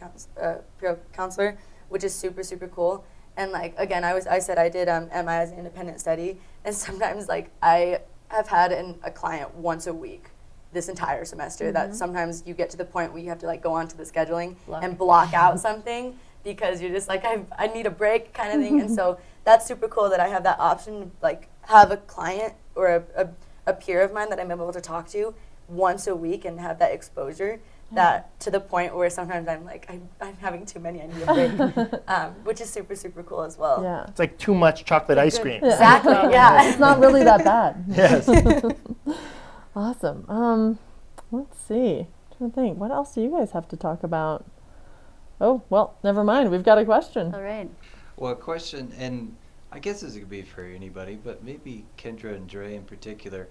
counselor, which is super, super cool. And like again, I said I did MI as an independent study, and sometimes like I have had a client once a week this entire semester that sometimes you get to the point where you have to like go onto the scheduling and block out something because you're just like I need a break kind of thing. And so that's super cool that I have that option, like have a client or a peer of mine that I'm able to talk to once a week and have that exposure. That to the point where sometimes I'm like I'm having too many, I need a break, which is super, super cool as well.
Yeah.
It's like too much chocolate ice cream.
Exactly. Yeah.
It's not really that bad.
Yes.
Awesome. Let's see. I'm trying to think. What else do you guys have to talk about? Oh, well, never mind. We've got a question.
All right.
Well, a question, and I guess this could be for anybody, but maybe Kendra and Dre in particular.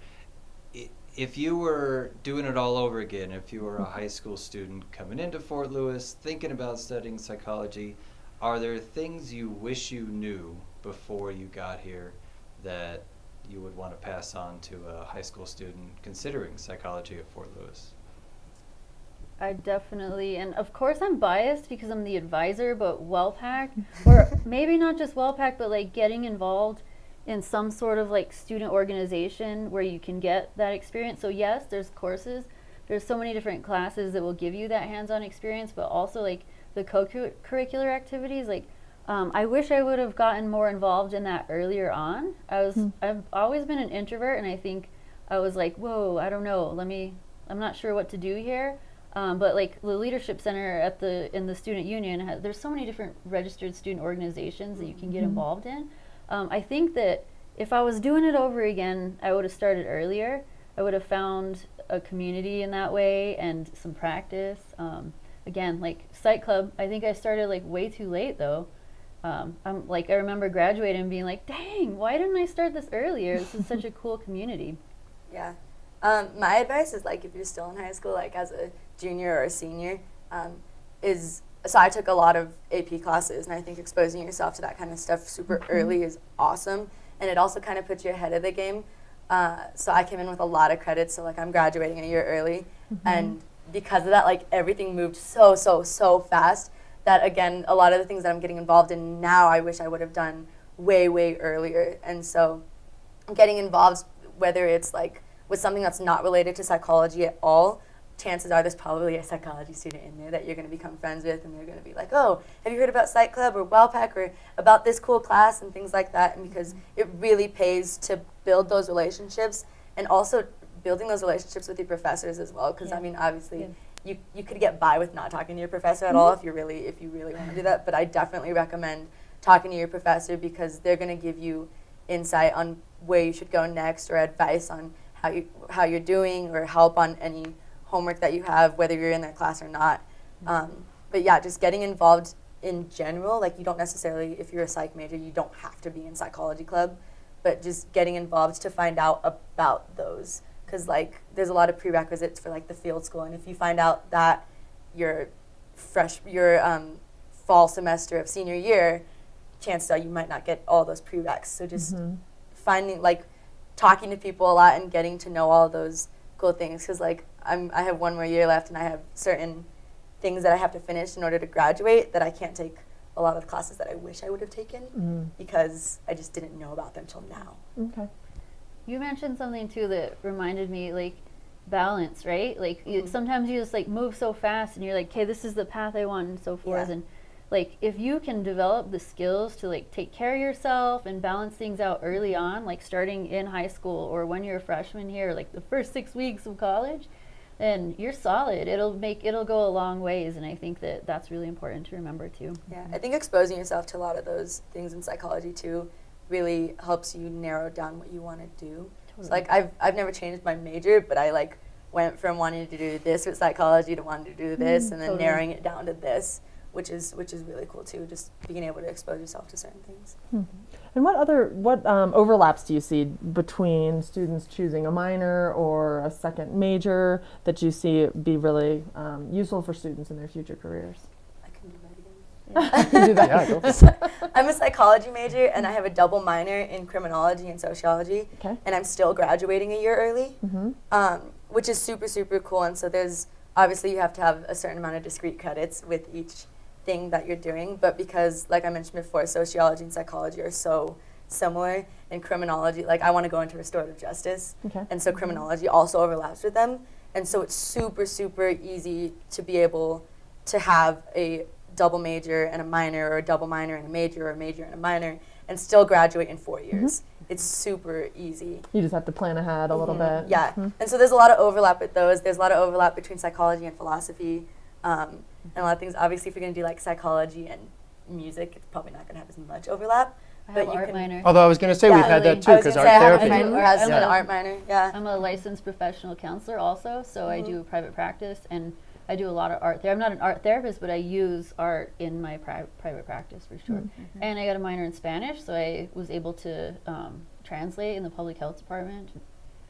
If you were doing it all over again, if you were a high school student coming into Fort Lewis, thinking about studying psychology, are there things you wish you knew before you got here that you would want to pass on to a high school student considering psychology at Fort Lewis?
I definitely, and of course I'm biased because I'm the advisor, but WellPAC, or maybe not just WellPAC, but like getting involved in some sort of like student organization where you can get that experience. So yes, there's courses, there's so many different classes that will give you that hands-on experience, but also like the co-curricular activities, like I wish I would have gotten more involved in that earlier on. I've always been an introvert, and I think I was like, whoa, I don't know, I'm not sure what to do here. But like the Leadership Center in the Student Union, there's so many different registered student organizations that you can get involved in. I think that if I was doing it over again, I would have started earlier. I would have found a community in that way and some practice. Again, like Psych Club, I think I started like way too late though. I remember graduating and being like, dang, why didn't I start this earlier? This is such a cool community.
Yeah. My advice is like if you're still in high school, like as a junior or a senior, so I took a lot of AP classes, and I think exposing yourself to that kind of stuff super early is awesome, and it also kind of puts you ahead of the game. So I came in with a lot of credits, so like I'm graduating a year early, and because of that, like everything moved so fast that again, a lot of the things that I'm getting involved in now, I wish I would have done way earlier. And so getting involved, whether it's like with something that's not related to psychology at all, chances are there's probably a psychology student in there that you're going to become friends with, and they're going to be like, oh, have you heard about Psych Club or WellPAC or about this cool class and things like that. And because it really pays to build those relationships, and also building those relationships with your professors as well, because I mean obviously you could get by with not talking to your professor at all if you really want to do that, but I definitely recommend talking to your professor, because they're going to give you insight on where you should go next, or advice on how you're doing, or help on any homework that you have, whether you're in that class or not. But yeah, just getting involved in general, like you don't necessarily, if you're a psych major, you don't have to be in psychology club, but just getting involved to find out about those, because like there's a lot of prerequisites for like the field school, and if you find out that your fall semester of senior year, chances are you might not get all those prereqs. So just finding, like, talking to people a lot and getting to know all of those cool things, because like I have one more year left, and I have certain things that I have to finish in order to graduate that I can't take a lot of the classes that I wish I would have taken because I just didn't know about them till now.
Okay.
You mentioned something too that reminded me, like balance, right? Like sometimes you just like move so fast, and you're like, okay, this is the path I want, and so forth.
Yeah.
And like if you can develop the skills to like take care of yourself and balance things out early on, like starting in high school or when you're a freshman here, like the first 6 weeks of college, then you're solid. It'll go a long ways, and I think that that's really important to remember too.
Yeah, I think exposing yourself to a lot of those things in psychology too really helps you narrow down what you want to do.
Totally.
So like I've never changed my major, but I like went from wanting to do this with psychology to wanting to do this, and then
Totally.
narrowing it down to this, which is really cool too. Just being able to expose yourself to certain things.
And what overlaps do you see between students choosing a minor or a second major that you see be really useful for students in their future careers?
I can do that again.
I can do that.
Yeah, go for it.
I'm a psychology major, and I have a double minor in criminology and sociology,
Okay.
and I'm still graduating a year early, which is super, super cool. And so there's, obviously you have to have a certain amount of discrete credits with each thing that you're doing, but because, like I mentioned before, sociology and psychology are so similar, in criminology, like I want to go into restorative justice,
Okay.
and so criminology also overlaps with them, and so it's super, super easy to be able to have a double major and a minor, or a double minor and a major, or a major and a minor, and still graduate in 4 years. It's super easy.
You just have to plan ahead a little bit.
Yeah, and so there's a lot of overlap with those. There's a lot of overlap between psychology and philosophy, and a lot of things. Obviously, if you're going to do like psychology and music, it's probably not going to have as much overlap.
I
but
have
you
art
can-
minor.
Although I was going to say
Yeah,
we've had that
I
too,
I was
because
gonna
art
say, I have a
therapy.
friend who has
I'm
an
a-
art minor. Yeah.
I'm a licensed professional counselor also, so I do private practice, and I do a lot of art there. I'm not an art therapist, but I use art in my private practice for sure. And I got a minor in Spanish, so I was able to translate in the public health department.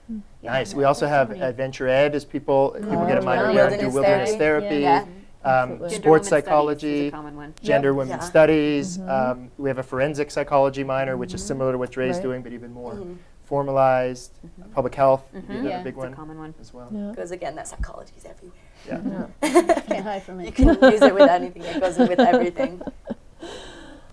Yeah,
Nice.
yeah,
We also
there's so
have
many.
adventure ed as people get a minor
yeah.
there and do
Wilderness
wilderness
therapy.
therapy.
Yeah.
Absolutely.
Gender
Sports
women's studies is
psychology,
a common one.
gender
Yep.
women's
Yeah.
studies. We have a forensic psychology minor, which is similar to what Dre's
Right.
doing, but even more formalized. Public health would be another
Yeah.
big
It's a
one
common one.
as well.
Yeah.
Because again, that psychology is everywhere.
Yeah.
Yeah.
Can't hide from
You
it.
can use it with anything. It goes with everything.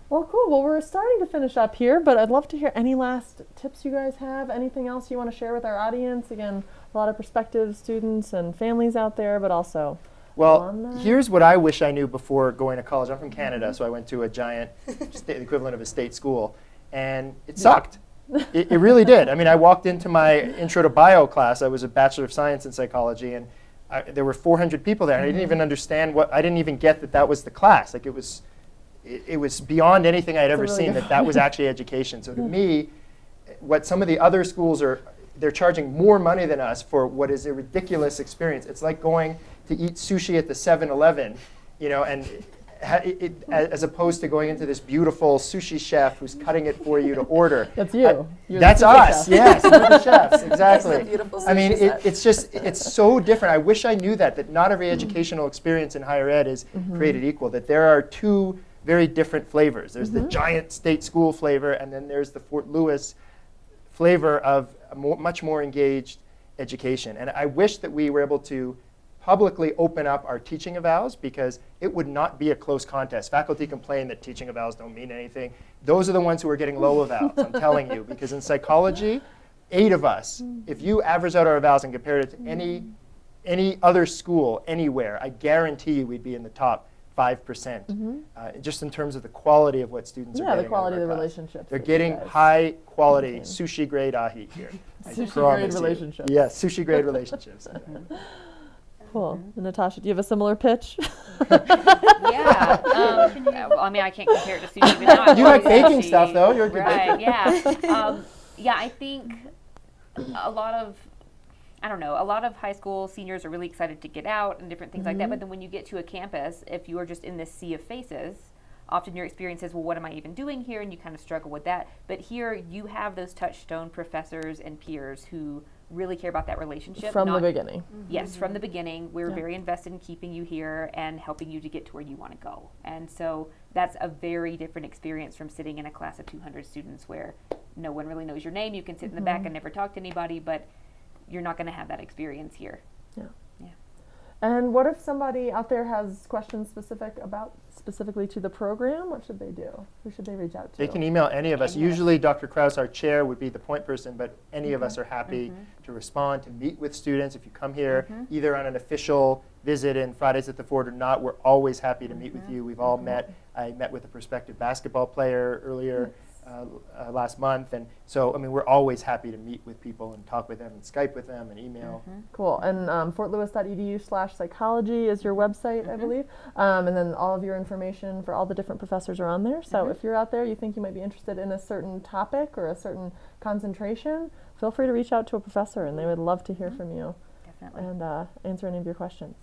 Well, cool. Well, we're starting to finish up here, but I'd love to hear any last tips you guys have. Anything else you want to share with our audience? Again, a lot of prospective students and families out there, but also
Well,
alumni.
here's what I wish I knew before going to college. I'm from Canada, so I went to a giant, the equivalent of a state school, and it sucked. It really did. I mean, I walked into my intro to bio class. I was a Bachelor of Science in Psychology, and there were 400 people there, and I didn't even understand I didn't even get that was the class. Like, it was beyond anything I'd ever
really
seen
good
that was actually education. So to me, what some of the other schools they're charging more money than us for what is a ridiculous experience. It's like going to eat sushi at the 7-Eleven, and as opposed to going into this beautiful sushi chef who's cutting it for you to order.
That's you. You're the
That's
sushi
us,
chef.
yes, we're the chefs, exactly.
It's a beautiful
I mean,
sushi set.
it's so different. I wish I knew that not every educational experience in higher ed is created equal, that there are two very different flavors. There's the giant state school flavor, and then there's the Fort Lewis flavor of a much more engaged education. And I wish that we were able to publicly open up our teaching evals, because it would not be a close contest. Faculty complain that teaching evals don't mean anything. Those are the ones who are getting low evals, I'm telling you, because in psychology, 8 of us, if you average out our evals and compare it to any other school anywhere, I guarantee you we'd be in the top 5%, just in terms of the quality of what students are
Yeah,
getting.
the quality
out
of the
our class.
relationships.
They're
that you
getting
guys-
high quality sushi grade ahi here. I
Sushi grade
promise you.
relationships.
Yes, sushi grade relationships.
Cool. And Natasha, do you have a similar pitch?
Yeah. Well, I mean, I can't compare it to sushi. But not
You like
really
baking
sushi.
stuff, though. You're a good
right. Yeah. Yeah. I think a lot of high school seniors are really excited to get out and different things like that. But then when you get to a campus, if you are just in this sea of faces, often your experience is, well, what am I even doing here? And you kind of struggle with that. But here you have those touchstone professors and peers who really care about that relationship.
From the beginning.
Yes, from the beginning. We're
Yeah.
very invested in keeping you here and helping you to get to where you want to go. And so that's a very different experience from sitting in a class of 200 students where no one really knows your name. You can sit in the back and never talk to anybody, but you're not going to have that experience here.
And what if somebody out there has questions specifically to the program? What should they do? Who should they reach out to?
They can email any of us.
Any of us.
Usually Dr. Krause, our chair, would be the point person, but any of us are happy to respond, to meet with students. If you come here, either on an official visit in Fridays at the Fort or not, we're always happy to meet with you. We've all met. I met with a prospective basketball player earlier last month. And so, I mean, we're always happy to meet with people and talk with them and Skype with them and email.
Cool. And fortlewis.edu/psychology is your website, I believe. And then all of your information for all the different professors are on there. So if you're out there, you think you might be interested in a certain topic or a certain concentration, feel free to reach out to a professor, and they would love to hear from you
Definitely.
and answer any of your questions.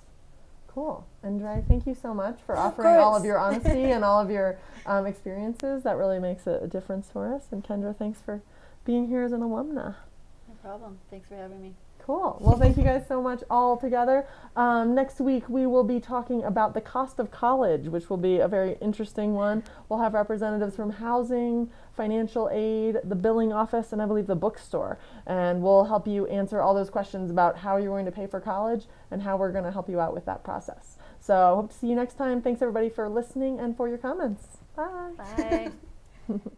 Cool. And Dre, thank you so much for offering all of your honesty and all of your experiences. That really makes a difference for us. And Kendra, thanks for being here as an alumna.
No problem. Thanks for having me.
Cool. Well, thank you guys so much all together. Next week, we will be talking about the cost of college, which will be a very interesting one. We'll have representatives from housing, financial aid, the billing office, and I believe the bookstore. And we'll help you answer all those questions about how you're going to pay for college and how we're going to help you out with that process. So hope to see you next time. Thanks everybody for listening and for your comments. Bye.
Bye.